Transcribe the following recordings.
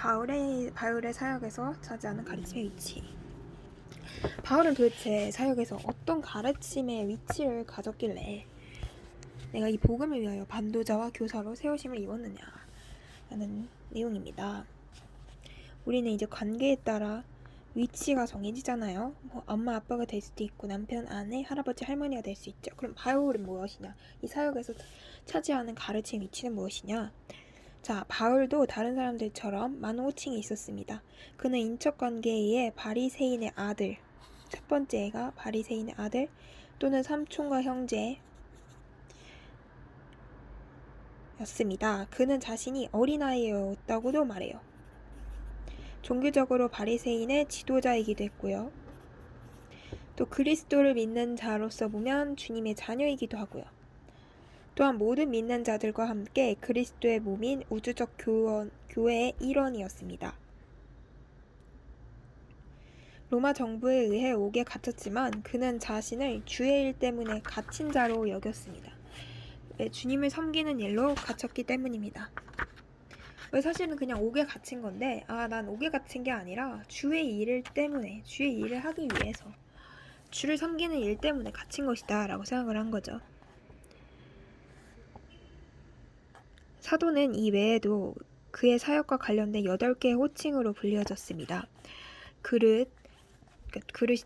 바울의 사역에서 차지하는 가르침의 위치. 바울은 도대체 사역에서 어떤 가르침의 위치를 가졌길래 내가 이 복음을 위하여 반도자와 교사로 세우심을 입었느냐 라는 내용입니다. 우리는 이제 관계에 따라 위치가 정해지잖아요. 엄마 아빠가 될 수도 있고 남편 아내 할아버지 할머니가 될 수 있죠. 그럼 바울은 무엇이냐? 이 사역에서 차지하는 가르침 위치는 무엇이냐? 자, 바울도 다른 사람들처럼 많은 호칭이 있었습니다. 그는 인척관계에 의해 바리새인의 아들, 첫 번째가 바리새인의 아들 또는 삼촌과 형제였습니다. 그는 자신이 어린아이였다고도 말해요. 종교적으로 바리새인의 지도자이기도 했고요. 또 그리스도를 믿는 자로서 보면 주님의 자녀이기도 하고요. 또한 모든 믿는 자들과 함께 그리스도의 몸인 우주적 교회의 일원이었습니다. 로마 정부에 의해 옥에 갇혔지만 그는 자신을 주의 일 때문에 갇힌 자로 여겼습니다. 주님을 섬기는 일로 갇혔기 때문입니다. 사실은 그냥 옥에 갇힌 건데 난 옥에 갇힌 게 아니라 주의 일 때문에, 주의 일을 하기 위해서 주를 섬기는 일 때문에 갇힌 것이다 라고 생각을 한 거죠. 사도는 이 외에도 그의 사역과 관련된 8개의 호칭으로 불려졌습니다. 그릇이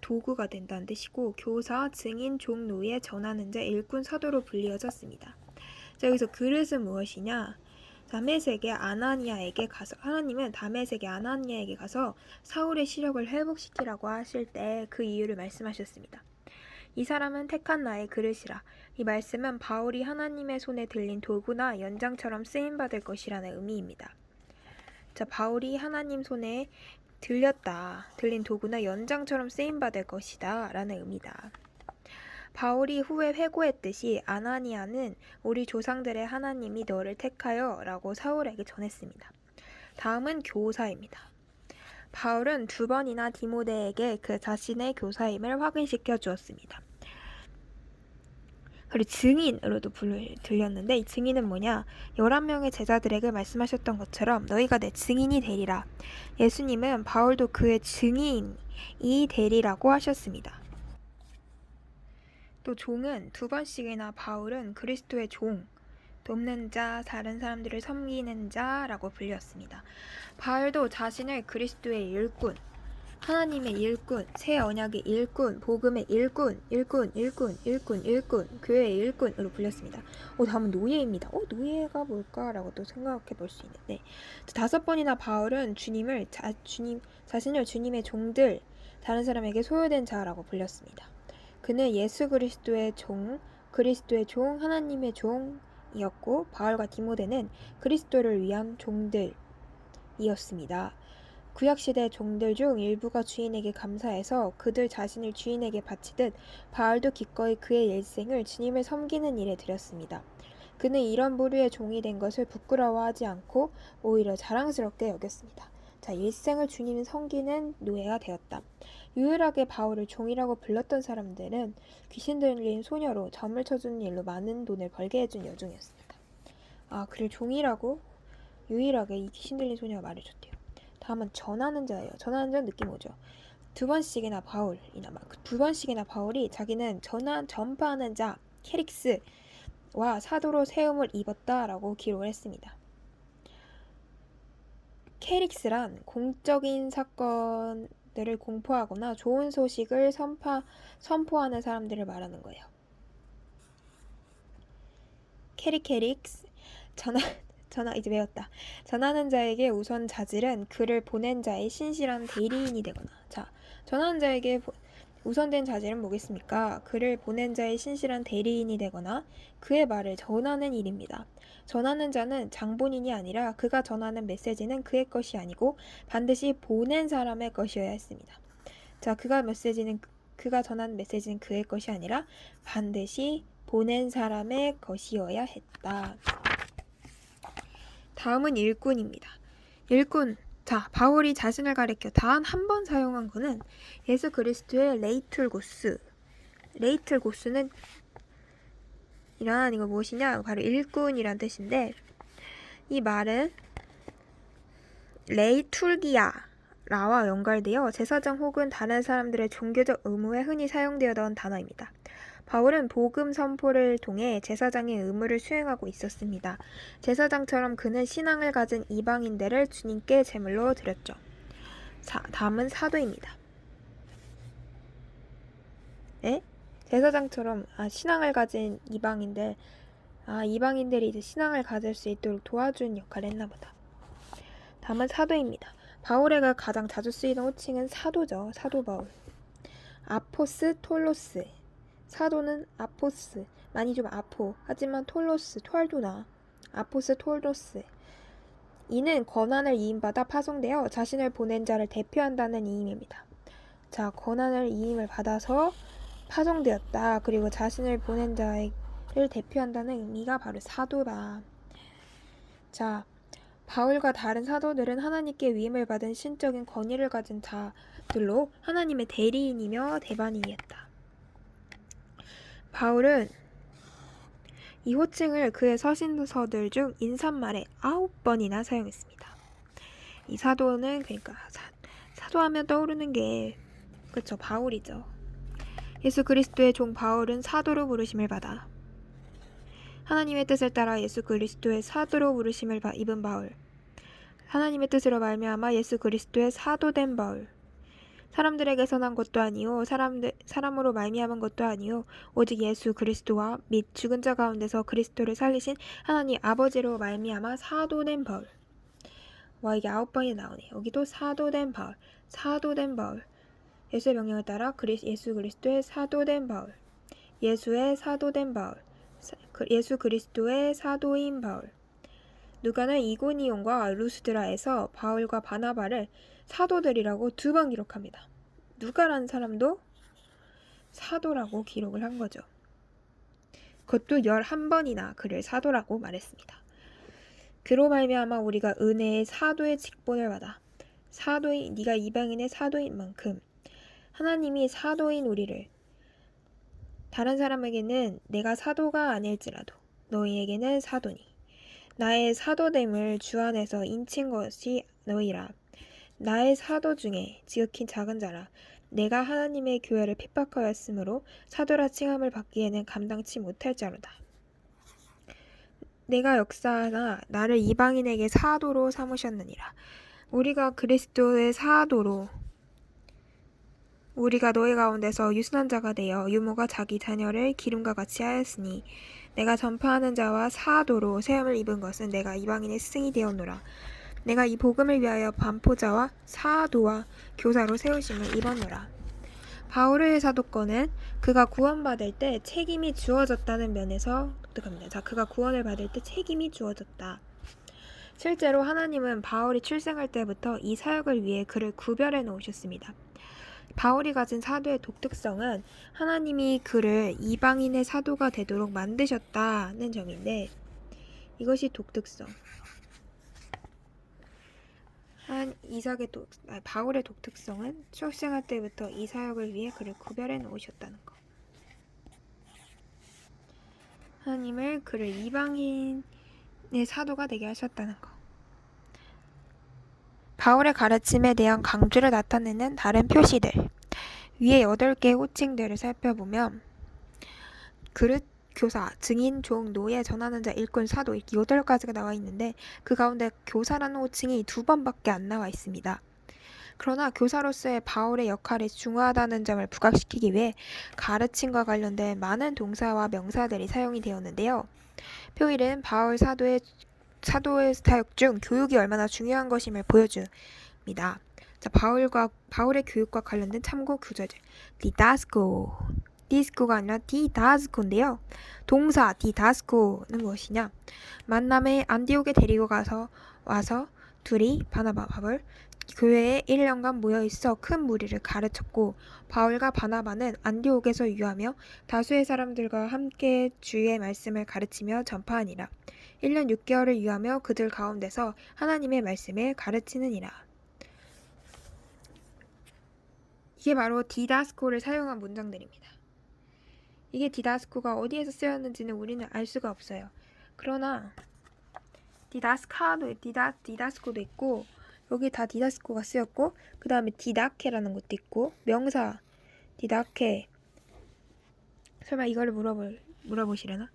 도구가 된다는 뜻이고 교사, 증인, 종, 노예, 전하는 자, 일꾼, 사도로 불리어졌습니다. 자, 여기서 그릇은 무엇이냐? 다메섹의 아나니아에게 가서 하나님은 다메섹의 아나니아에게 가서 사울의 시력을 회복시키라고 하실 때 그 이유를 말씀하셨습니다. 이 사람은 택한 나의 그릇이라. 이 말씀은 바울이 하나님의 손에 들린 도구나 연장처럼 쓰임받을 것이라는 의미입니다. 자, 바울이 하나님 손에 들린 도구나 연장처럼 쓰임받을 것이다 라는 의미다. 바울이 후에 회고했듯이 아나니아는 우리 조상들의 하나님이 너를 택하여 라고 사울에게 전했습니다. 다음은 교사입니다. 바울은 2번이나 디모데에게 그 자신의 교사임을 확인시켜 주었습니다. 그리고 증인으로도 들렸는데 이 증인은 뭐냐? 11명의 제자들에게 말씀하셨던 것처럼 너희가 내 증인이 되리라. 예수님은 바울도 그의 증인이 되리라고 하셨습니다. 또 종은 2번씩이나 바울은 그리스도의 종, 돕는 자, 다른 사람들을 섬기는 자라고 불렸습니다. 바울도 자신을 그리스도의 일꾼, 하나님의 일꾼, 새 언약의 일꾼, 복음의 일꾼, 교회의 일꾼으로 불렸습니다. 다음은 노예입니다. 노예가 뭘까라고 또 생각해 볼 수 있는데 5번이나 바울은 자신을 주님의 종들, 다른 사람에게 소유된 자라고 불렸습니다. 그는 예수 그리스도의 종, 하나님의 종이었고 바울과 디모데는 그리스도를 위한 종들이었습니다. 구약시대 종들 중 일부가 주인에게 감사해서 그들 자신을 주인에게 바치듯 바울도 기꺼이 그의 일생을 주님을 섬기는 일에 들였습니다. 그는 이런 부류의 종이 된 것을 부끄러워하지 않고 오히려 자랑스럽게 여겼습니다. 자, 일생을 주님을 섬기는 노예가 되었다. 유일하게 바울을 종이라고 불렀던 사람들은 귀신 들린 소녀로 점을 쳐주는 일로 많은 돈을 벌게 해준 여종이었습니다. 그를 종이라고 유일하게 이 귀신 들린 소녀가 말해줬대요. 다음은 전하는 자예요. 전하는 자는 느낌 오죠. 2번씩이나 바울이 자기는 전파하는 자 캐릭스와 사도로 세움을 입었다라고 기록을 했습니다. 캐릭스란 공적인 사건들을 공포하거나 좋은 소식을 선포하는 사람들을 말하는 거예요. 캐릭스 이제 외웠다. 전하는 자에게 우선 자질은 그를 보낸 자의 신실한 대리인이 되거나. 자, 전하는 자에게 우선된 자질은 뭐겠습니까? 그를 보낸 자의 신실한 대리인이 되거나 그의 말을 전하는 일입니다. 전하는 자는 장본인이 아니라 그가 전하는 메시지는 그의 것이 아니고 반드시 보낸 사람의 것이어야 했습니다. 자, 그가 전하는 메시지는 그의 것이 아니라 반드시 보낸 사람의 것이어야 했다. 다음은 일꾼입니다. 일꾼. 자, 바울이 자신을 가리켜 단 한 번 사용한 것은 예수 그리스도의 레이툴고스. 레이툴고스는 이거 무엇이냐? 바로 일꾼이란 뜻인데 이 말은 레이툴기아라와 연결되어 제사장 혹은 다른 사람들의 종교적 의무에 흔히 사용되었던 단어입니다. 바울은 복음 선포를 통해 제사장의 의무를 수행하고 있었습니다. 제사장처럼 그는 신앙을 가진 이방인들을 주님께 제물로 드렸죠. 다음은 사도입니다. 네? 제사장처럼 신앙을 가진 이방인들이 이제 신앙을 가질 수 있도록 도와주는 역할을 했나 보다. 다음은 사도입니다. 바울에게 가장 자주 쓰이는 호칭은 사도죠. 사도 바울. 아포스톨로스. 사도는 아포스. 많이 좀 아포. 하지만 톨로스, 톨도나. 아포스톨로스. 이는 권한을 이임받아 파송되어 자신을 보낸 자를 대표한다는 의미입니다. 자, 권한을 이임을 받아서 파송되었다. 그리고 자신을 보낸 자를 대표한다는 의미가 바로 사도다. 자, 바울과 다른 사도들은 하나님께 위임을 받은 신적인 권위를 가진 자들로 하나님의 대리인이며 대반인이었다. 바울은 이 호칭을 그의 서신서들 중 인사말에 9번이나 사용했습니다. 이 사도는 그러니까 사도하면 떠오르는 게 그쵸, 바울이죠. 예수 그리스도의 종 바울은 사도로 부르심을 받아 하나님의 뜻을 따라 예수 그리스도의 사도로 부르심을 입은 바울. 하나님의 뜻으로 말미암아 예수 그리스도의 사도된 바울. 사람들에게서 난 것도 아니요 사람으로 말미암은 것도 아니요 오직 예수 그리스도와 및 죽은 자 가운데서 그리스도를 살리신 하나님 아버지로 말미암아 사도된 바울. 와, 이게 9번이 나오네. 여기도 사도된 바울. 사도된 바울. 예수의 명령을 따라 예수 그리스도의 사도된 바울. 예수의 사도된 바울. 예수 그리스도의 사도인 바울. 누가는 이고니온과 루스드라에서 바울과 바나바를 사도들이라고 2번 기록합니다. 누가라는 사람도 사도라고 기록을 한 거죠. 그것도 11번이나 그를 사도라고 말했습니다. 그로 말미암아 우리가 은혜의 사도의 직분을 받아 네가 이방인의 사도인 만큼 하나님이 사도인 우리를 다른 사람에게는 내가 사도가 아닐지라도 너희에게는 사도니 나의 사도됨을 주 안에서 인친 것이 너희라. 나의 사도 중에 지극히 작은 자라. 내가 하나님의 교회를 핍박하였으므로 사도라 칭함을 받기에는 감당치 못할 자로다. 내가 역사하나 나를 이방인에게 사도로 삼으셨느니라. 우리가 그리스도의 사도로 우리가 너희 가운데서 유순한 자가 되어 유모가 자기 자녀를 기름과 같이 하였으니 내가 전파하는 자와 사도로 세움을 입은 것은 내가 이방인의 스승이 되었노라. 내가 이 복음을 위하여 반포자와 사도와 교사로 세우심을 입었노라. 바울의 사도권은 그가 구원받을 때 책임이 주어졌다는 면에서 독특합니다. 자, 그가 구원을 받을 때 책임이 주어졌다. 실제로 하나님은 바울이 출생할 때부터 이 사역을 위해 그를 구별해 놓으셨습니다. 바울이 가진 사도의 독특성은 하나님이 그를 이방인의 사도가 되도록 만드셨다는 점인데 이것이 독특성. 바울의 독특성은 출생할 때부터 이 사역을 위해 그를 구별해 놓으셨다는 것. 하나님을 그를 이방인의 사도가 되게 하셨다는 것. 바울의 가르침에 대한 강조를 나타내는 다른 표시들. 위에 8개의 호칭들을 살펴보면 그릇, 교사, 증인, 종, 노예, 전하는 자, 일꾼, 사도 이렇게 8가지가 나와 있는데 그 가운데 교사라는 호칭이 2번밖에 안 나와 있습니다. 그러나 교사로서의 바울의 역할이 중요하다는 점을 부각시키기 위해 가르침과 관련된 많은 동사와 명사들이 사용이 되었는데요. 표 1은 바울 사도의 사역 중 교육이 얼마나 중요한 것임을 보여줍니다. 자, 바울의 교육과 관련된 참고 구절들. 디다스코가 아니라 디다스코인데요. 동사 디다스코는 무엇이냐? 만남에 안디옥에 데리고 와서 둘이 바나바 바울 교회에 1년간 모여있어 큰 무리를 가르쳤고 바울과 바나바는 안디옥에서 유하며 다수의 사람들과 함께 주의 말씀을 가르치며 전파하니라. 1년 6개월을 유하며 그들 가운데서 하나님의 말씀을 가르치느니라. 이게 바로 디다스코를 사용한 문장들입니다. 이게 디다스코가 어디에서 쓰였는지는 우리는 알 수가 없어요. 그러나 디다스코도 있고 여기 다 디다스코가 쓰였고, 그 다음에 디다케라는 것도 있고, 명사 디다케. 설마 이거를 물어보시려나?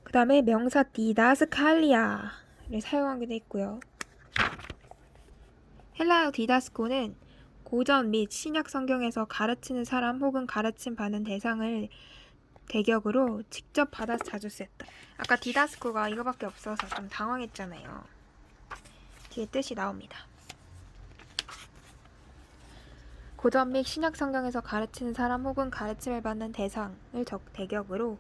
그 다음에 명사 디다스칼리아를 사용하기도 했고요. 헬라어 디다스코는 고전 및 신약 성경에서 가르치는 사람 혹은 가르침 받는 대상을 대격으로 직접 받아서 자주 쓰였다. 아까 디다스코가 이거밖에 없어서 좀 당황했잖아요. 뒤에 뜻이 나옵니다. 고전 및 신약 성경에서 가르치는 사람 혹은 가르침을 받는 대상을 대격으로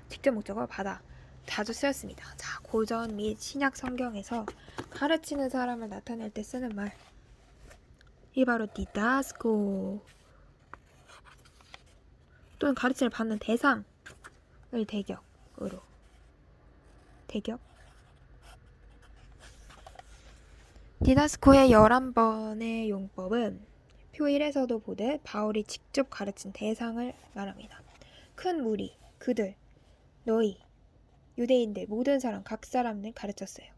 직접 목적으로 받아 자주 쓰였습니다. 자, 고전 및 신약 성경에서 가르치는 사람을 나타낼 때 쓰는 말, 이 바로 디다스코 또는 가르침을 받는 대상을 대격으로 대격 디다스코의 11번의 용법은 표 1에서도 보듯 바울이 직접 가르친 대상을 말합니다. 큰 무리, 그들, 너희, 유대인들, 모든 사람, 각 사람을 가르쳤어요.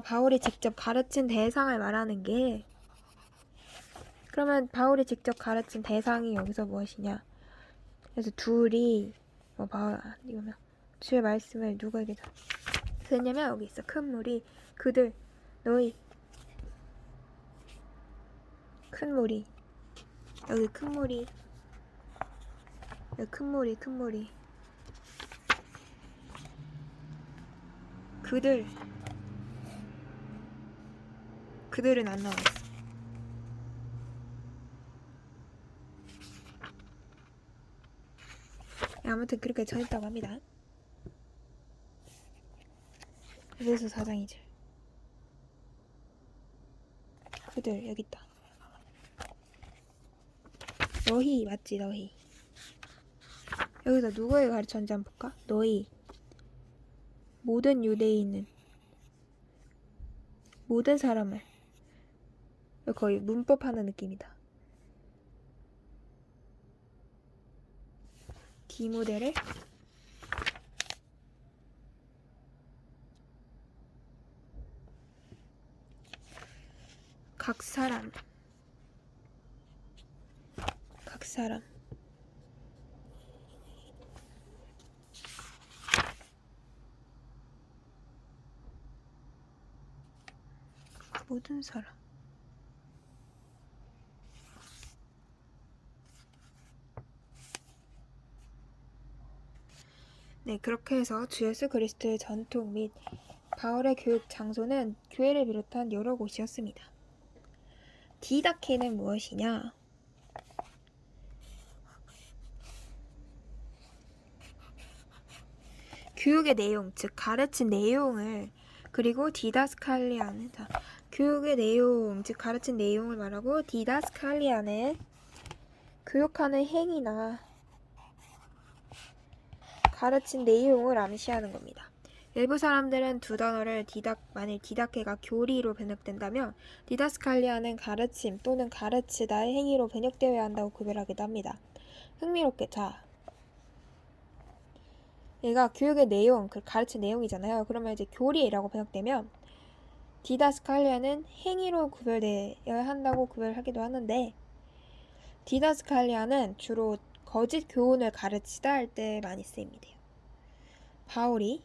바울이 직접 가르친 대상을 말하는 게, 그러면 바울이 직접 가르친 대상이 여기서 무엇이냐? 그래서 둘이 이거면 주의 말씀을 누구에게 했냐면 여기 있어. 큰 무리, 그들, 너희. 큰 무리, 여기 큰 무리, 여기 큰 무리. 그들은 안 나와 있어. 아무튼 그렇게 전했다고 합니다. 그래서 4장 2절. 그들 여기 있다. 너희 맞지? 너희. 여기서 누구에게 가르쳤는지 한번 볼까? 너희. 모든 유대인은 모든 사람을. 거의 문법하는 느낌이다. 디모데를 각 사람 모든 사람. 네, 그렇게 해서 주 예수 그리스도의 전통 및 바울의 교육 장소는 교회를 비롯한 여러 곳이었습니다. 디다케는 무엇이냐? 교육의 내용, 즉 가르친 내용을, 그리고 디다스칼리아는 교육의 내용, 즉 가르친 내용을 말하고, 디다스칼리아는 교육하는 행위나 가르친 내용을 암시하는 겁니다. 일부 사람들은 두 단어를 만일 디다케가 교리로 번역된다면 디다스칼리아는 가르침 또는 가르치다의 행위로 번역되어야 한다고 구별하기도 합니다. 흥미롭게, 얘가 교육의 내용, 가르친 내용이잖아요. 그러면 이제 교리라고 번역되면 디다스칼리아는 행위로 구별되어야 한다고 구별하기도 하는데, 디다스칼리아는 주로 거짓 교훈을 가르치다 할 때 많이 쓰입니다. 바울이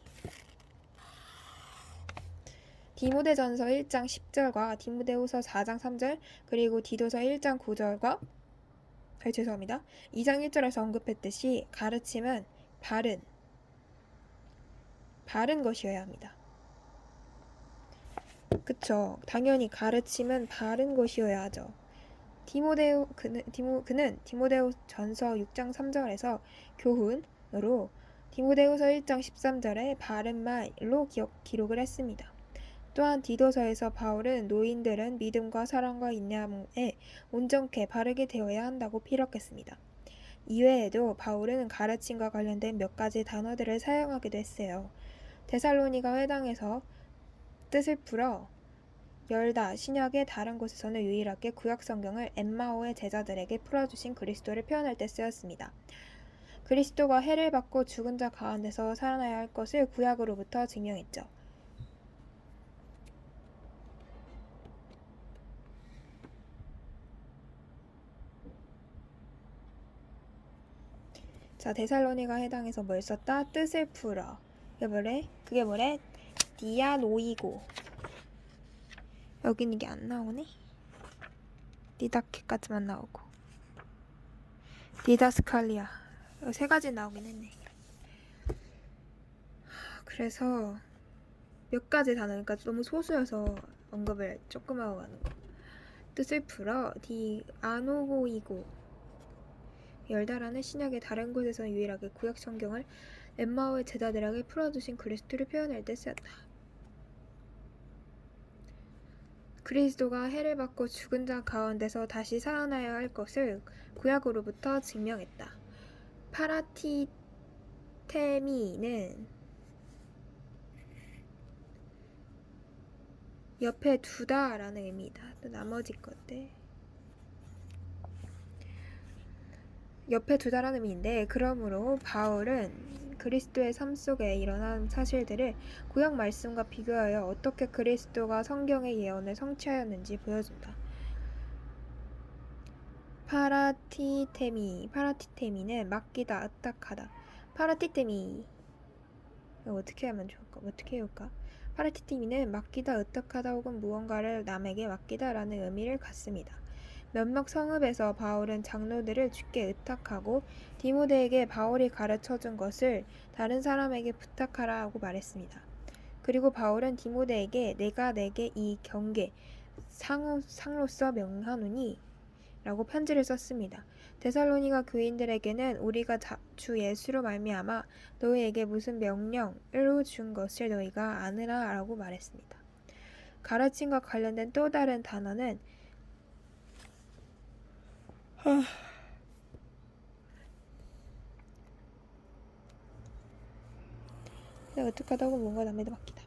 디모데전서 1장 10절과 디모데후서 4장 3절 그리고 디도서 1장 9절과 2장 1절에서 언급했듯이 가르침은 바른 것이어야 합니다. 그쵸. 당연히 가르침은 바른 것이어야 하죠. 그는 디모데전서 6장 3절에서 교훈으로 디모데후서 1장 13절에 바른 말로 기록을 했습니다. 또한 디도서에서 바울은 노인들은 믿음과 사랑과 인내함에 온전케 바르게 되어야 한다고 피력했습니다. 이외에도 바울은 가르침과 관련된 몇 가지 단어들을 사용하기도 했어요. 데살로니가 회당에서 뜻을 풀어 열다 신약의 다른 곳에서는 유일하게 구약 성경을 엠마오의 제자들에게 풀어주신 그리스도를 표현할 때 쓰였습니다. 그리스도가 해를 받고 죽은 자 가운데서 살아나야 할 것을 구약으로부터 증명했죠. 자, 데살로니가 해당해서 뭘 썼다? 뜻을 풀어. 그게 뭐래? 디아노이고. 여기는 이게 안 나오네? 디다케까지만 나오고. 디다스칼리아. 세 가지 나오긴 했네. 그래서 몇 가지 단어, 그러니까 너무 소수여서 언급을 조금 하고 가는 거. 뜻을 풀어. 디아노고이고. 열다라는 신약의 다른 곳에서는 유일하게 구약 성경을 엠마오의 제자들에게 풀어주신 그리스도를 표현할 때 쓰였다. 그리스도가 해를 받고 죽은 자 가운데서 다시 살아나야 할 것을 구약으로부터 증명했다. 파라티테미는 옆에 두다라는 의미다. 또 나머지 것들 옆에 두다라는 의미인데, 그러므로 바울은 그리스도의 삶 속에 일어난 사실들을 구약 말씀과 비교하여 어떻게 그리스도가 성경의 예언을 성취하였는지 보여준다. 파라티테미는 맡기다, 의탁하다. 파라티테미 어떻게 하면 좋을까? 어떻게 해올까? 파라티테미는 맡기다, 의탁하다 혹은 무언가를 남에게 맡기다 라는 의미를 갖습니다. 몇몇 성읍에서 바울은 장로들을 주께 의탁하고 디모데에게 바울이 가르쳐준 것을 다른 사람에게 부탁하라고 말했습니다. 그리고 바울은 디모데에게 내가 내게 이 경계 상로서 명하노니 라고 편지를 썼습니다. 데살로니가 교인들에게는 우리가 주 예수로 말미암아 너희에게 무슨 명령을 준 것을 너희가 아느라 라고 말했습니다. 가르침과 관련된 또 다른 단어는 내가 어떡하다고 뭔가 남에게 맡기다.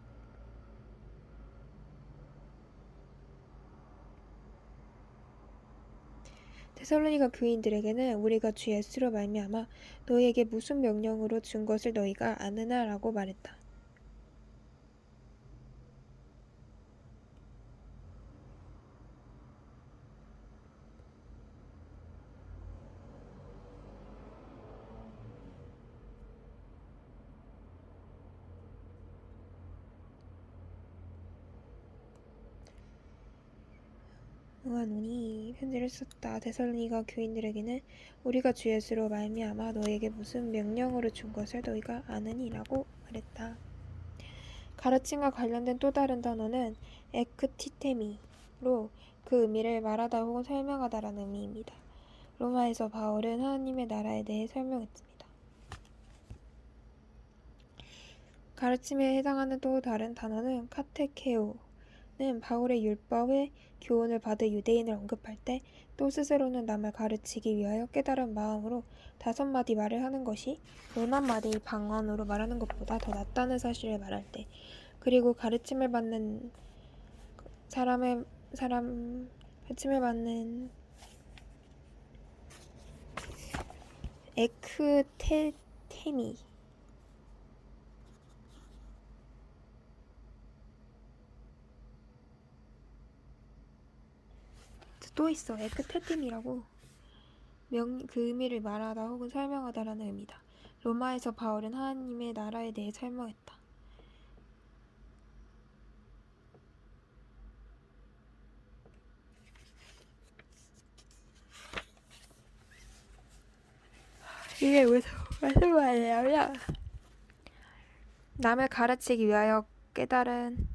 데살로니가 교인들에게는 우리가 주 예수로 말미암아 너희에게 무슨 명령으로 준 것을 너희가 아느냐 라고 말했다. 응하노니 편지를 썼다. 데살로니가 교인들에게는 우리가 주 예수로 말미암아 너희에게 무슨 명령으로 준 것을 너희가 아느니라고 말했다. 가르침과 관련된 또 다른 단어는 에크티테미로 그 의미를 말하다 혹은 설명하다라는 의미입니다. 로마에서 바울은 하나님의 나라에 대해 설명했습니다. 가르침에 해당하는 또 다른 단어는 카테케오는 바울의 율법의 교훈을 받은 유대인을 언급할 때 또 스스로는 남을 가르치기 위하여 깨달은 마음으로 5마디 말을 하는 것이 40마디 방언으로 말하는 것보다 더 낫다는 사실을 말할 때, 그리고 가르침을 받는 에크테테미 또 있어. 에크테템이라고 그 의미를 말하다 혹은 설명하다라는 의미다. 로마에서 바울은 하나님의 나라에 대해 설명했다. 이게 무슨 말이냐면 남을 가르치기 위하여 깨달은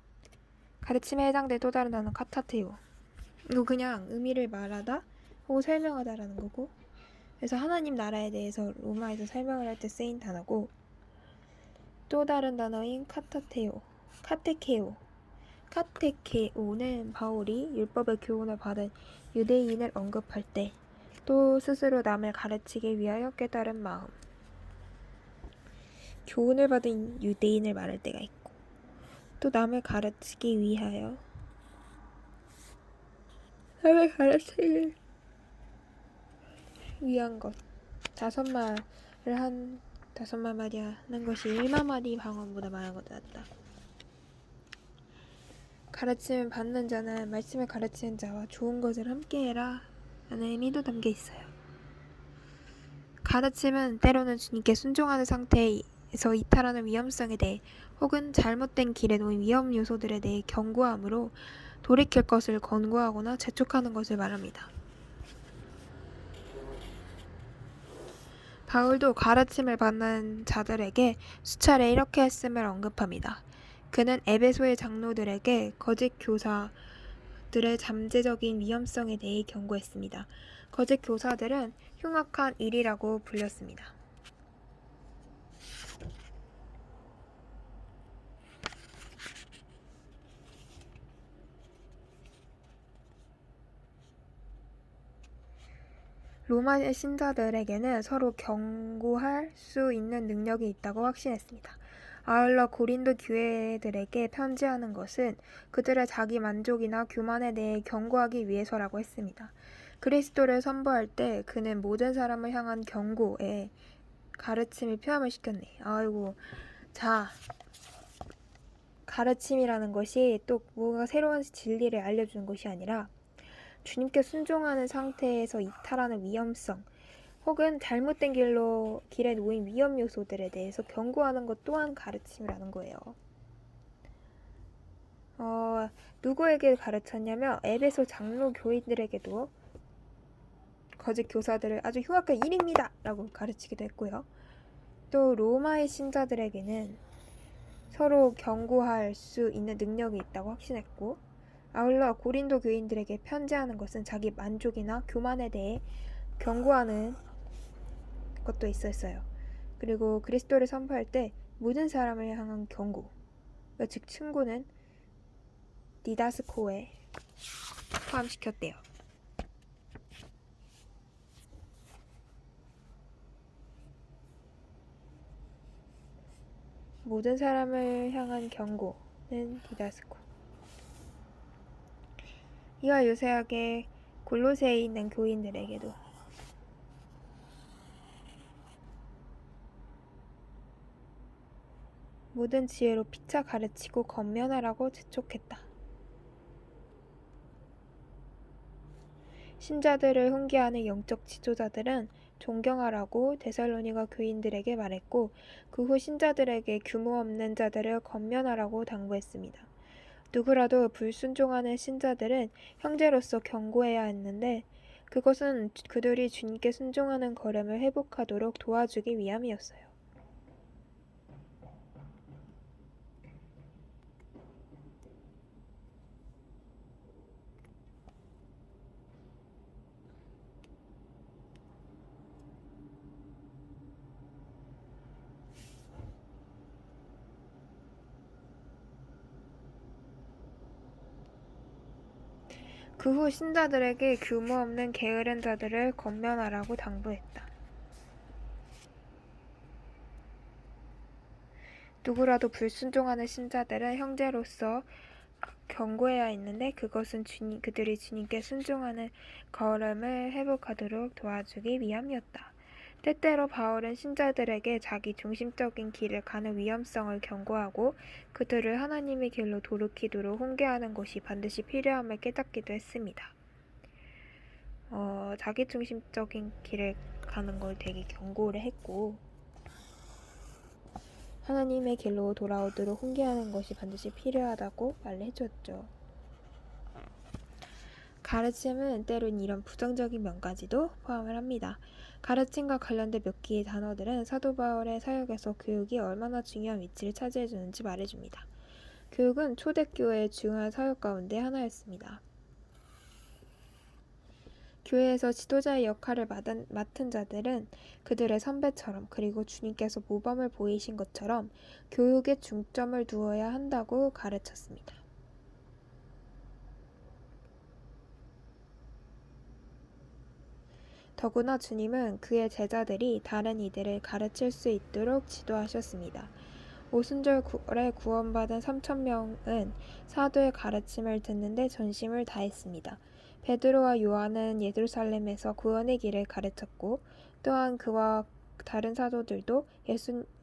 가르침에 해당된 또 다른 단어는 카타테오. 이거 그냥 의미를 말하다 혹은 설명하다라는 거고, 그래서 하나님 나라에 대해서 로마에서 설명을 할 때 쓰인 단어고, 또 다른 단어인 카테케오는 바울이 율법의 교훈을 받은 유대인을 언급할 때 또 스스로 남을 가르치기 위하여 깨달은 마음, 교훈을 받은 유대인을 말할 때가 있고, 또 남을 가르치기 위하여 남을 가르치기 위한 것. 5마디 하는 것이 1마디 방언보다 많은 것도 낫다. 가르침을 받는 자는 말씀을 가르치는 자와 좋은 것을 함께 해라 라는 의미도 담겨 있어요. 가르침은 때로는 주님께 순종하는 상태에서 이탈하는 위험성에 대해 혹은 잘못된 길에 놓인 위험 요소들에 대해 경고하므로 돌이킬 것을 권고하거나 재촉하는 것을 말합니다. 바울도 가르침을 받는 자들에게 수차례 이렇게 했음을 언급합니다. 그는 에베소의 장로들에게 거짓 교사들의 잠재적인 위험성에 대해 경고했습니다. 거짓 교사들은 흉악한 일이라고 불렸습니다. 로마의 신자들에게는 서로 경고할 수 있는 능력이 있다고 확신했습니다. 아울러 고린도 교회들에게 편지하는 것은 그들의 자기 만족이나 교만에 대해 경고하기 위해서라고 했습니다. 그리스도를 선포할 때 그는 모든 사람을 향한 경고에 가르침을 포함을 시켰네. 아이고, 자, 가르침이라는 것이 또 뭔가 새로운 진리를 알려주는 것이 아니라 주님께 순종하는 상태에서 이탈하는 위험성 혹은 잘못된 길에 놓인 위험 요소들에 대해서 경고하는 것 또한 가르침이라는 거예요. 누구에게 가르쳤냐면 에베소 장로 교인들에게도 거짓 교사들을 아주 흉악한 일입니다 라고 가르치기도 했고요. 또 로마의 신자들에게는 서로 경고할 수 있는 능력이 있다고 확신했고, 아울러 고린도 교인들에게 편지하는 것은 자기 만족이나 교만에 대해 경고하는 것도 있었어요. 그리고 그리스도를 선포할 때 모든 사람을 향한 경고, 즉 충고는 디다스코에 포함시켰대요. 모든 사람을 향한 경고는 디다스코. 이와 유사하게 골로새에 있는 교인들에게도 모든 지혜로 피차 가르치고 권면하라고 재촉했다. 신자들을 훈계하는 영적 지도자들은 존경하라고 데살로니가 교인들에게 말했고, 그 후 신자들에게 규모 없는 자들을 권면하라고 당부했습니다. 누구라도 불순종하는 신자들은 형제로서 경고해야 했는데, 그것은 그들이 주님께 순종하는 걸음을 회복하도록 도와주기 위함이었어요. 그 후 신자들에게 규모 없는 게으른 자들을 권면하라고 당부했다. 누구라도 불순종하는 신자들은 형제로서 경고해야 했는데, 그것은 그들이 주님께 순종하는 걸음을 회복하도록 도와주기 위함이었다. 때때로 바울은 신자들에게 자기 중심적인 길을 가는 위험성을 경고하고 그들을 하나님의 길로 돌이키도록 훈계하는 것이 반드시 필요함을 깨닫기도 했습니다. 자기 중심적인 길을 가는 걸 되게 경고를 했고, 하나님의 길로 돌아오도록 훈계하는 것이 반드시 필요하다고 말해줬죠. 가르침은 때론 이런 부정적인 면까지도 포함을 합니다. 가르침과 관련된 몇 개의 단어들은 사도 바울의 사역에서 교육이 얼마나 중요한 위치를 차지해주는지 말해줍니다. 교육은 초대교회의 중요한 사역 가운데 하나였습니다. 교회에서 지도자의 역할을 맡은 자들은 그들의 선배처럼, 그리고 주님께서 모범을 보이신 것처럼 교육에 중점을 두어야 한다고 가르쳤습니다. 더구나 주님은 그의 제자들이 다른 이들을 가르칠 수 있도록 지도하셨습니다. 오순절에 구원받은 3,000명은 사도의 가르침을 듣는데 전심을 다했습니다. 베드로와 요한은 예루살렘에서 구원의 길을 가르쳤고, 또한 그와 다른 사도들도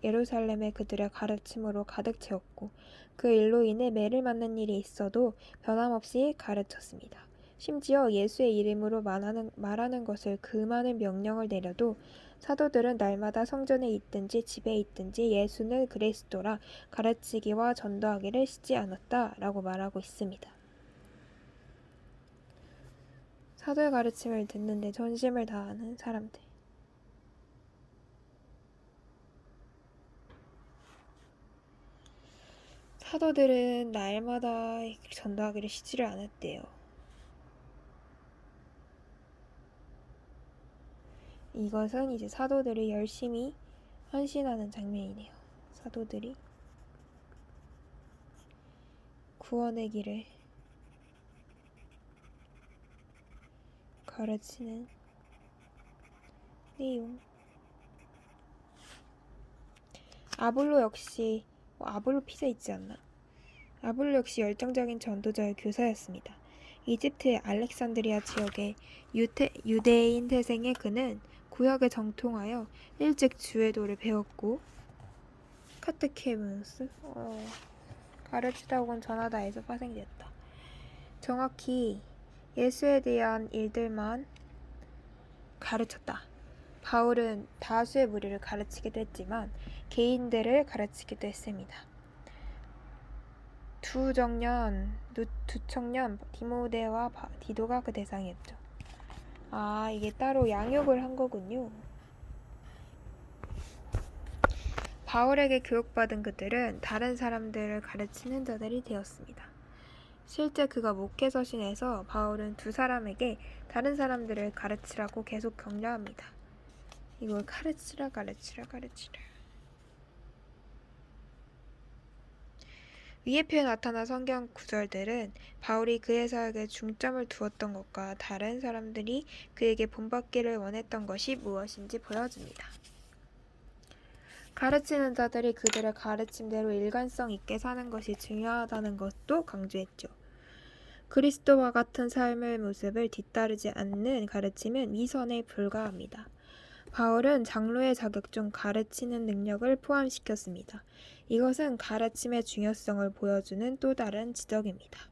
예루살렘에 그들의 가르침으로 가득 채웠고, 그 일로 인해 매를 맞는 일이 있어도 변함없이 가르쳤습니다. 심지어 예수의 이름으로 말하는 것을 금하는 명령을 내려도 사도들은 날마다 성전에 있든지 집에 있든지 예수는 그리스도라 가르치기와 전도하기를 쉬지 않았다 라고 말하고 있습니다. 사도의 가르침을 듣는데 전심을 다하는 사람들. 사도들은 날마다 전도하기를 쉬지를 않았대요. 이것은 이제 사도들이 열심히 헌신하는 장면이네요. 사도들이 구원의 길을 가르치는 내용. 아볼로 역시 아볼로 피자 있지 않나? 아볼로 역시 열정적인 전도자의 교사였습니다. 이집트의 알렉산드리아 지역의 유대인 태생의 그는 구역에 정통하여 일찍 주의 도를 배웠고 카테케무스 가르치다 혹은 전하다에서 파생되었다. 정확히 예수에 대한 일들만 가르쳤다. 바울은 다수의 무리를 가르치기도 했지만 개인들을 가르치기도 했습니다. 두 청년 디모데와 디도가 그 대상이었죠. 이게 따로 양육을 한 거군요. 바울에게 교육받은 그들은 다른 사람들을 가르치는 자들이 되었습니다. 실제 그가 목회 서신에서 바울은 두 사람에게 다른 사람들을 가르치라고 계속 격려합니다. 이걸 가르치라. 위에 표에 나타난 성경 구절들은 바울이 그의 사역에 중점을 두었던 것과 다른 사람들이 그에게 본받기를 원했던 것이 무엇인지 보여줍니다. 가르치는 자들이 그들의 가르침대로 일관성 있게 사는 것이 중요하다는 것도 강조했죠. 그리스도와 같은 삶의 모습을 뒤따르지 않는 가르침은 위선에 불과합니다. 바울은 장로의 자격 중 가르치는 능력을 포함시켰습니다. 이것은 가르침의 중요성을 보여주는 또 다른 지적입니다.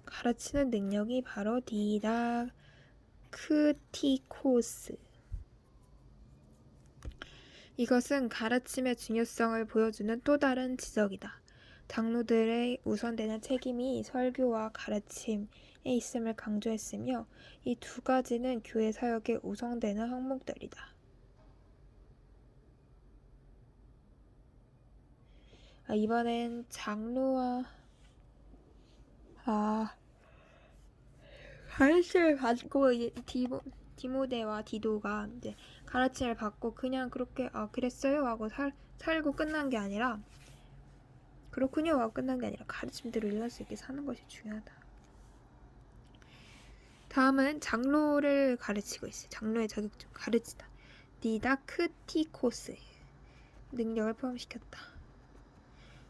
가르치는 능력이 바로 디다크티코스. 이것은 가르침의 중요성을 보여주는 또 다른 지적이다. 장로들의 우선되는 책임이 설교와 가르침에 있음을 강조했으며 이 두 가지는 교회 사역에 우선되는 항목들이다. 이번엔 장로와 가르침을 받고 디모데와 디도가 이제 가르침을 받고 그냥 그렇게 그랬어요 하고 살고 끝난 게 아니라 그렇군요 하고 끝난 게 아니라 가르침대로 일할 수 있게 사는 것이 중요하다. 다음은 장로를 가르치고 있어요. 장로의 자격증 가르치다. 디다크티코스 능력을 포함시켰다.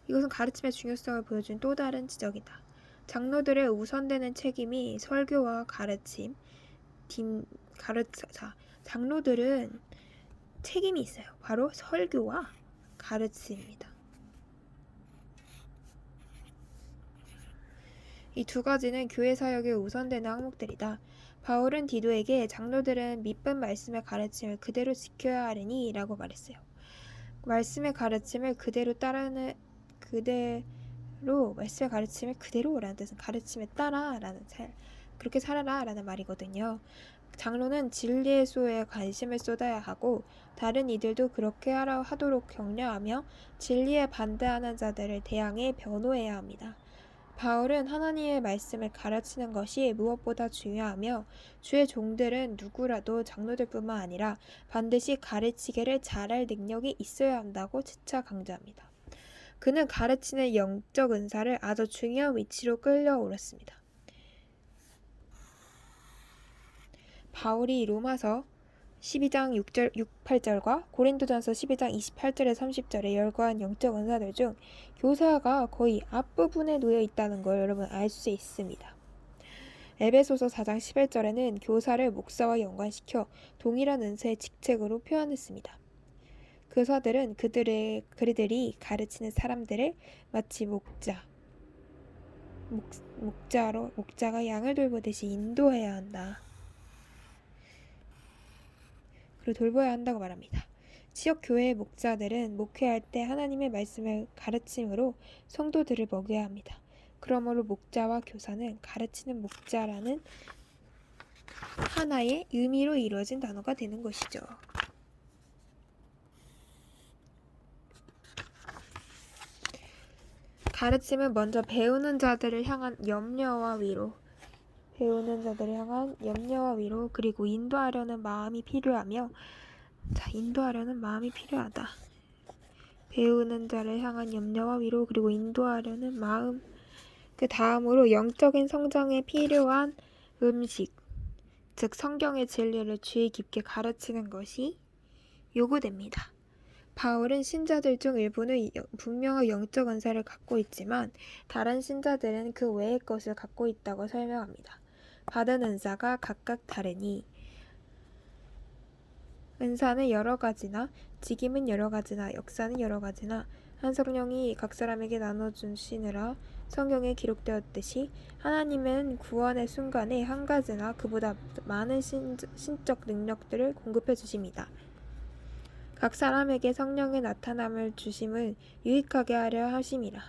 이것은 가르침의 중요성을 보여준 또 다른 지적이다. 장로들의 우선되는 책임이 설교와 가르침, 장로들은 책임이 있어요. 바로 설교와 가르침입니다. 이 두 가지는 교회 사역에 우선되는 항목들이다. 바울은 디도에게 장로들은 밑분 말씀의 가르침을 그대로 지켜야 하리니 라고 말했어요. 말씀의 가르침을 말씀의 가르침을 그대로라는 뜻은 가르침에 따라라는 그렇게 살아라라는 말이거든요. 장로는 진리의 수호에 관심을 쏟아야 하고 다른 이들도 그렇게 하도록 격려하며 진리에 반대하는 자들을 대항해 변호해야 합니다. 바울은 하나님의 말씀을 가르치는 것이 무엇보다 중요하며 주의 종들은 누구라도 장로들뿐만 아니라 반드시 가르치기를 잘할 능력이 있어야 한다고 재차 강조합니다. 그는 가르치는 영적 은사를 아주 중요한 위치로 끌어올렸습니다. 바울이 로마서 12장 8절과 고린도전서 12장 28절에 30절에 열거한 영적 은사들 중 교사가 거의 앞부분에 놓여 있다는 걸 여러분 알 수 있습니다. 에베소서 4장 11절에는 교사를 목사와 연관시켜 동일한 은사의 직책으로 표현했습니다. 교사들은 그들이 가르치는 사람들을 마치 목자, 목자가 양을 돌보듯이 인도해야 한다. 그리고 돌봐야 한다고 말합니다. 지역 교회의 목자들은 목회할 때 하나님의 말씀을 가르침으로 성도들을 먹여야 합니다. 그러므로 목자와 교사는 가르치는 목자라는 하나의 의미로 이루어진 단어가 되는 것이죠. 가르침은 먼저 배우는 자들을 향한 염려와 위로, 그리고 인도하려는 마음이 필요하며, 인도하려는 마음이 필요하다. 배우는 자를 향한 염려와 위로, 그리고 인도하려는 마음. 그 다음으로 영적인 성장에 필요한 음식, 즉 성경의 진리를 주의 깊게 가르치는 것이 요구됩니다. 바울은 신자들 중 일부는 분명한 영적 은사를 갖고 있지만 다른 신자들은 그 외의 것을 갖고 있다고 설명합니다. 받은 은사가 각각 다르니 은사는 여러 가지나 직임은 여러 가지나 역사는 여러 가지나 한 성령이 각 사람에게 나눠주시느라 성경에 기록되었듯이 하나님은 구원의 순간에 한 가지나 그보다 많은 신적 능력들을 공급해 주십니다. 각 사람에게 성령의 나타남을 주심을 유익하게 하려 하심이라.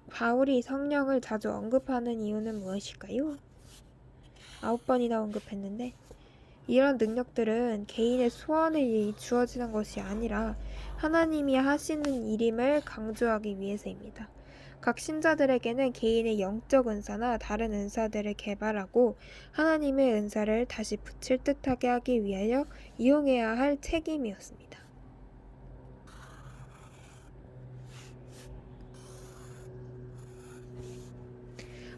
바울이 성령을 자주 언급하는 이유는 무엇일까요? 9번이나 언급했는데 이런 능력들은 개인의 소원에 의해 주어지는 것이 아니라 하나님이 하시는 일임을 강조하기 위해서입니다. 각 신자들에게는 개인의 영적 은사나 다른 은사들을 개발하고 하나님의 은사를 다시 붙일 듯하게 하기 위하여 이용해야 할 책임이었습니다.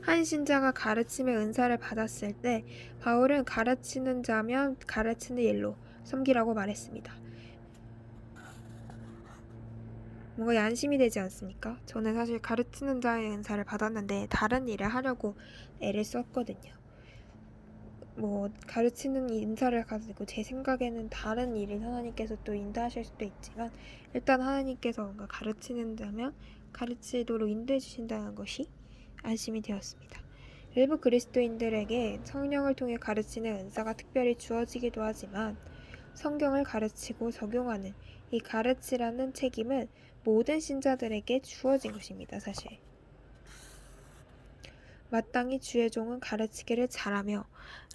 한 신자가 가르침의 은사를 받았을 때 바울은 가르치는 자면 가르치는 일로 섬기라고 말했습니다. 뭔가 안심이 되지 않습니까? 저는 사실 가르치는 자의 은사를 받았는데 다른 일을 하려고 애를 썼거든요. 가르치는 은사를 가지고 제 생각에는 다른 일을 하나님께서 또 인도하실 수도 있지만 일단 하나님께서 뭔가 가르치는 자면 가르치도록 인도해 주신다는 것이 안심이 되었습니다. 일부 그리스도인들에게 성령을 통해 가르치는 은사가 특별히 주어지기도 하지만 성경을 가르치고 적용하는 이 가르치라는 책임은 모든 신자들에게 주어진 것입니다. 사실 마땅히 주의 종은 가르치기를 잘하며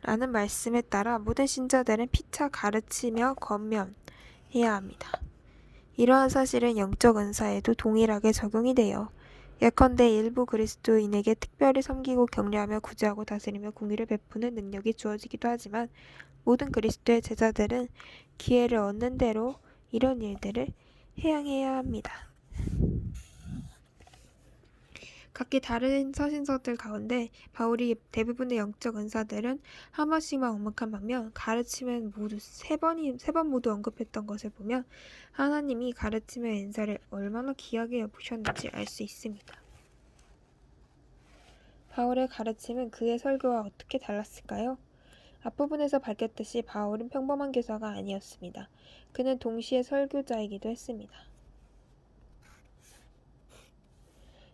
라는 말씀에 따라 모든 신자들은 피차 가르치며 권면해야 합니다. 이러한 사실은 영적 은사에도 동일하게 적용이 돼요. 예컨대 일부 그리스도인에게 특별히 섬기고 격려하며 구제하고 다스리며 공의를 베푸는 능력이 주어지기도 하지만 모든 그리스도의 제자들은 기회를 얻는 대로 이런 일들을 행해야 합니다. 각기 다른 서신서들 가운데 바울이 대부분의 영적 은사들은 한 번씩만 언급한 반면 가르침은 모두 세 번 모두 언급했던 것을 보면 하나님이 가르침의 은사를 얼마나 귀하게 여기셨는지 알 수 있습니다. 바울의 가르침은 그의 설교와 어떻게 달랐을까요? 앞부분에서 밝혔듯이 바울은 평범한 교사가 아니었습니다. 그는 동시에 설교자이기도 했습니다.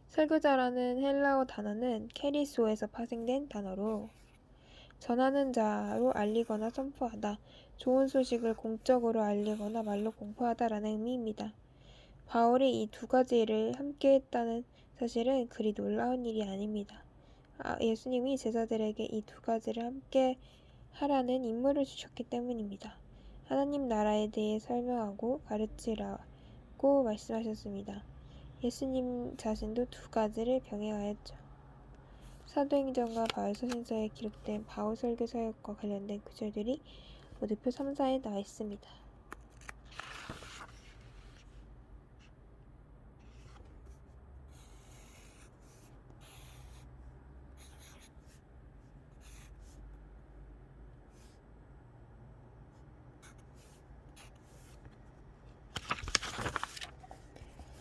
설교자라는 헬라어 단어는 케리소에서 파생된 단어로 전하는 자로 알리거나 선포하다, 좋은 소식을 공적으로 알리거나 말로 공포하다라는 의미입니다. 바울이 이 두 가지 일을 함께 했다는 사실은 그리 놀라운 일이 아닙니다. 예수님이 제자들에게 이 두 가지를 함께 하라는 임무를 주셨기 때문입니다. 하나님 나라에 대해 설명하고 가르치라고 말씀하셨습니다. 예수님 자신도 두 가지를 병행하였죠. 사도행전과 바울서신서에 기록된 바울 설교 사역과 관련된 구절들이 모두 표 3, 4에 나와 있습니다.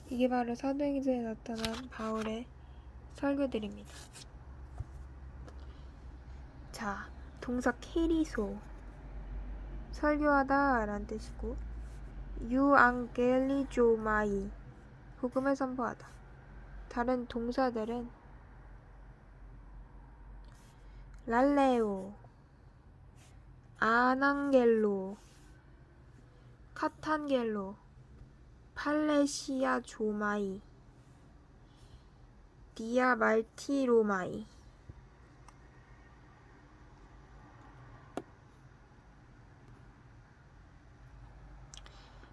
이게 바로 사도행전에 나타난 바울의 설교들입니다. 자, 동사 케리소 설교하다 라는 뜻이고 유앙겔리조마이 복음을 선포하다. 다른 동사들은 랄레오, 아낭겔로, 카탄겔로, 팔레시아 조마이, 디아말티로마이.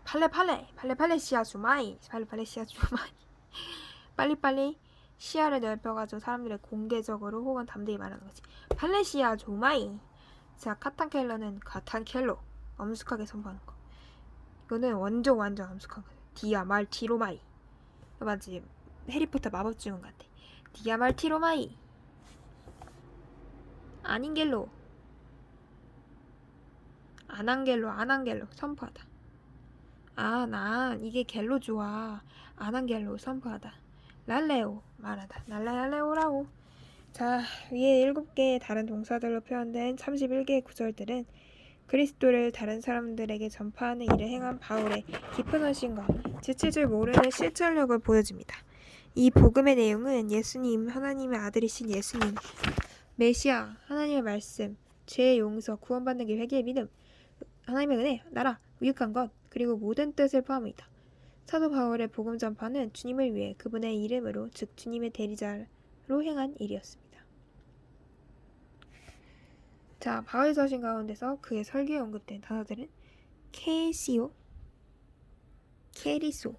팔레시아 조마이, 팔레시아 조마이. 빨리빨리 시야를 넓혀가지고 사람들의 공개적으로 혹은 담대히 말하는 거지. 팔레시아 조마이. 자, 카탄켈러는 카탄켈로. 엄숙하게 선포하는 거. 이거는 완전 엄숙한 거. 디아말티로마이. 맞지? 해리포터 마법 주문 같아. 디아말티로마이. 아닌겔로. 아난겔로 선포하다. 아, 난 이게 겔로 좋아. 아난겔로 선포하다. 랄레오 말하다. 랄레오라고. 자, 위에 7개의 다른 동사들로 표현된 31개의 구절들은 그리스도를 다른 사람들에게 전파하는 일을 행한 바울의 깊은 헌신과 지칠 줄 모르는 실천력을 보여줍니다. 이 복음의 내용은 예수님, 하나님의 아들이신 예수님, 메시아, 하나님의 말씀, 죄의 용서, 구원받는 길, 회개의 믿음, 하나님의 은혜, 나라, 유익한 것, 그리고 모든 뜻을 포함합니다. 사도 바울의 복음 전파는 주님을 위해 그분의 이름으로, 즉 주님의 대리자로 행한 일이었습니다. 자, 바울 서신 가운데서 그의 설교에 언급된 단어들은 케시오, 케리소,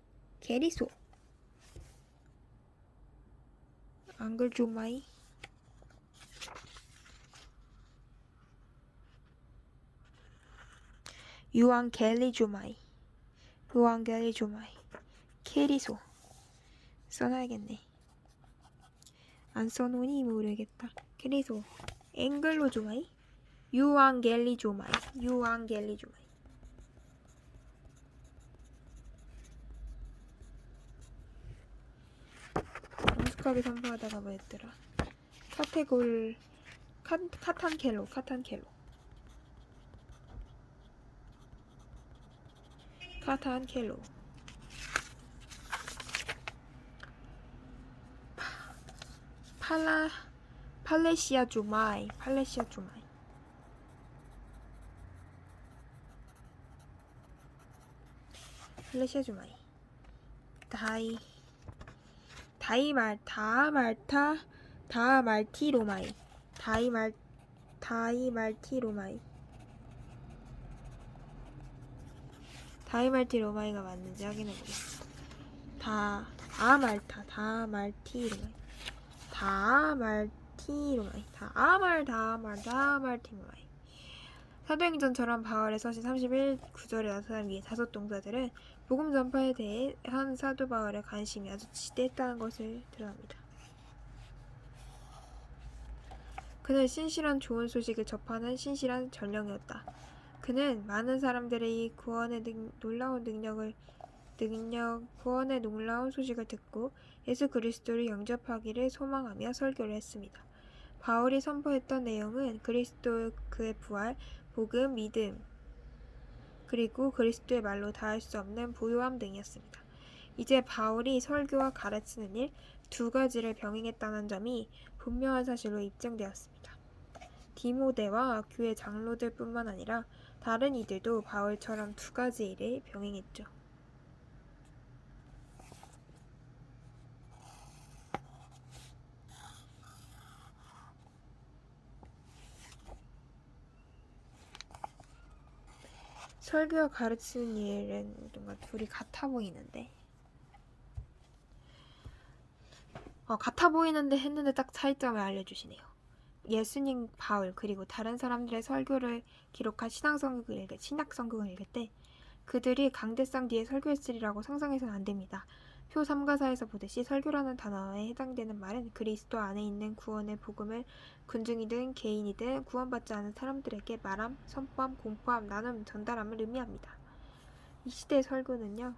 앙글조마이, 유앙겔리조마이, 케리소. 써놔야겠네. 안 써놓으니 모르겠다. 케리소, 앵글로조마이, 유앙겔리조마이. 엄숙하게 선포하다가 뭐였더라? 카탄켈로. 팔레시아 조마이. 다이말티로마이. 다이말티로마이가 맞는지 확인해 보겠습니다. 다말티로마이. 사도행전처럼 바울의 서신 31구절에 나타난 위의 5동사들은 복음 전파에 대해 한 사도 바울의 관심이 아주 지대했다는 것을 드러납니다. 그는 신실한 좋은 소식을 접하는 신실한 전령이었다. 그는 많은 사람들의 구원의 놀라운 소식을 듣고 예수 그리스도를 영접하기를 소망하며 설교를 했습니다. 바울이 선포했던 내용은 그리스도, 그의 부활, 복음, 믿음, 그리고 그리스도의 말로 다할 수 없는 부요함 등이었습니다. 이제 바울이 설교와 가르치는 일 2가지를 병행했다는 점이 분명한 사실로 입증되었습니다. 디모데와 교회 장로들 뿐만 아니라 다른 이들도 바울처럼 2가지 일을 병행했죠. 설교와 가르치는 일은 뭔가 둘이 같아 보이는데 같아 보이는데 했는데 딱 차이점을 알려주시네요. 예수님, 바울, 그리고 다른 사람들의 설교를 기록한 신약성경을 읽을 때 그들이 강대상 뒤에 설교했으리라고 상상해서는 안 됩니다. 표 3과 4에서 보듯이 설교라는 단어에 해당되는 말은 그리스도 안에 있는 구원의 복음을 군중이든 개인이든 구원받지 않은 사람들에게 말함, 선포함, 공포함, 나눔, 전달함을 의미합니다. 이 시대의 설교는요,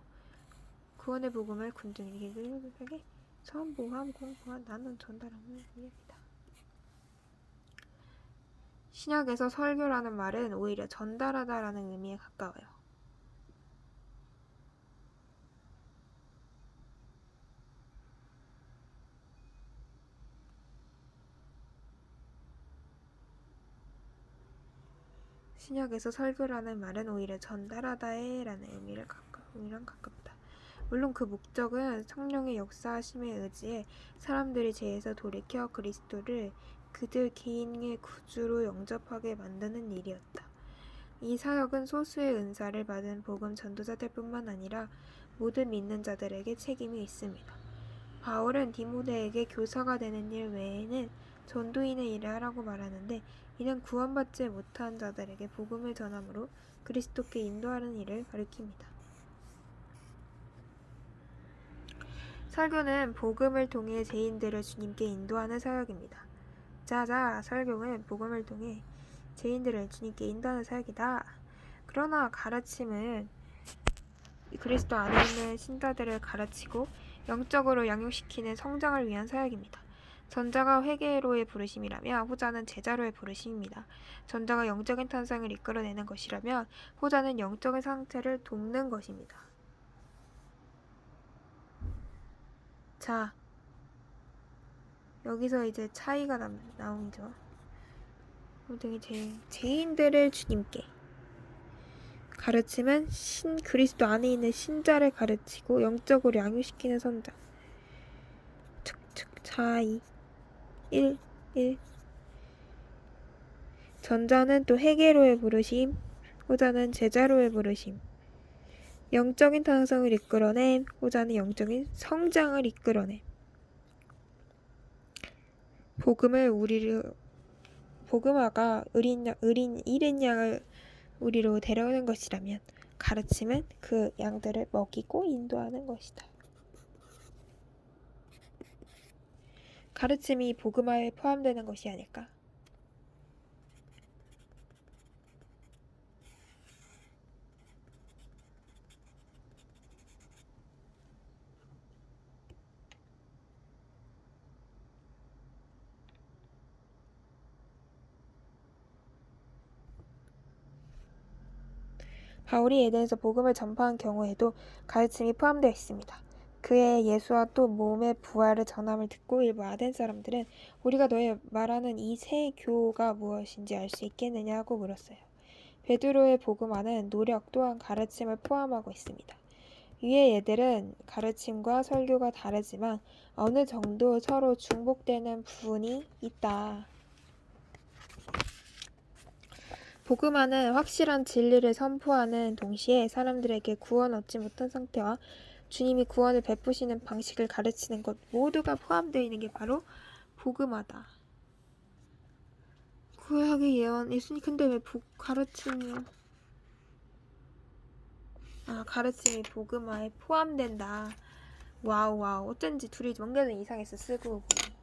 구원의 복음을 군중에게 선포함, 공포함, 나눔, 전달함을 의미합니다. 신약에서 설교라는 말은 오히려 전달하다라는 의미에 가까워요. 신약에서 설교라는 말은 오히려 전달하다에라는 의미랑 가깝다. 물론 그 목적은 성령의 역사하심에 의지해 사람들이 죄에서 돌이켜 그리스도를 그들 개인의 구주로 영접하게 만드는 일이었다. 이 사역은 소수의 은사를 받은 복음 전도자들 뿐만 아니라 모든 믿는 자들에게 책임이 있습니다. 바울은 디모데에게 교사가 되는 일 외에는 전도인의 일을 하라고 말하는데, 이는 구원받지 못한 자들에게 복음을 전함으로 그리스도께 인도하는 일을 가리킵니다. 설교는 복음을 통해 죄인들을 주님께 인도하는 사역입니다. 자자, 설교는 복음을 통해 죄인들을 주님께 인도하는 사역이다. 그러나 가르침은 그리스도 안에 있는 신자들을 가르치고 영적으로 양육시키는 성장을 위한 사역입니다. 전자가 회개로의 부르심이라면 후자는 제자로의 부르심입니다. 전자가 영적인 탄생을 이끌어내는 것이라면 후자는 영적인 상태를 돕는 것입니다. 자, 여기서 이제 차이가 나오죠. 죄인들을 주님께, 가르침은 그리스도 안에 있는 신자를 가르치고 영적으로 양육시키는 선자. 차이 1. 전자는 또 회개로의 부르심, 후자는 제자로의 부르심. 영적인 탄성을 이끌어냄, 후자는 영적인 성장을 이끌어냄. 복음화가 잃은 양을 우리로 데려오는 것이라면 가르침은 그 양들을 먹이고 인도하는 것이다. 가르침이 복음화에 포함되는 것이 아닐까? 바울이 에덴에서 복음을 전파한 경우에도 가르침이 포함되어 있습니다. 그의 예수와 또 몸의 부활을 전함을 듣고 일부 아덴 사람들은 우리가 너의 말하는 이 새 교가 무엇인지 알 수 있겠느냐 하고 물었어요. 베드로의 복음화는 노력 또한 가르침을 포함하고 있습니다. 위의 예들은 가르침과 설교가 다르지만 어느 정도 서로 중복되는 부분이 있다. 복음화는 확실한 진리를 선포하는 동시에 사람들에게 구원 얻지 못한 상태와 주님이 구원을 베푸시는 방식을 가르치는 것 모두가 포함되어 있는 게 바로 복음화다. 구약의 예언, 예수님 근데 왜 가르침이 복음화에 포함된다. 와우, 어쩐지 둘이 연결은 이상했어. 쓰고 보니.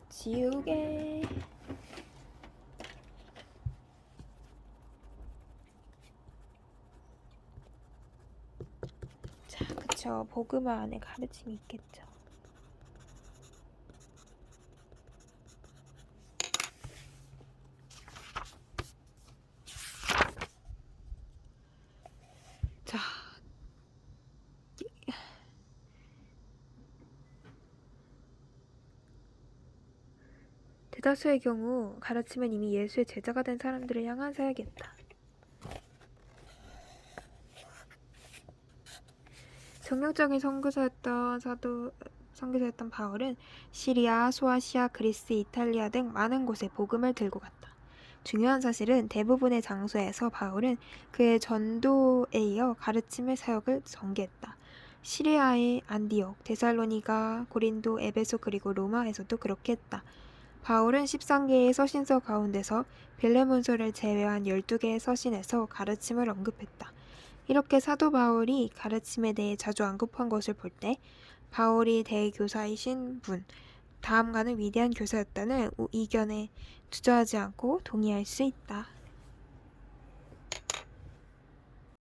지우개. 자, 그쵸. 복음화 안에 가르침이 있겠죠. 자, 대다수의 경우 가르침은 이미 예수의 제자가 된 사람들을 향한 사역이었다. 정력적인 선교사였던 바울은 시리아, 소아시아, 그리스, 이탈리아 등 많은 곳에 복음을 들고 갔다. 중요한 사실은 대부분의 장소에서 바울은 그의 전도에 이어 가르침의 사역을 전개했다. 시리아의 안디옥, 데살로니가, 고린도, 에베소 그리고 로마에서도 그렇게 했다. 바울은 13개의 서신서 가운데서 빌레몬서를 제외한 12개의 서신에서 가르침을 언급했다. 이렇게 사도 바울이 가르침에 대해 자주 언급한 것을 볼 때 바울이 대교사이신 분, 다음과는 위대한 교사였다는 이견에 주저하지 않고 동의할 수 있다.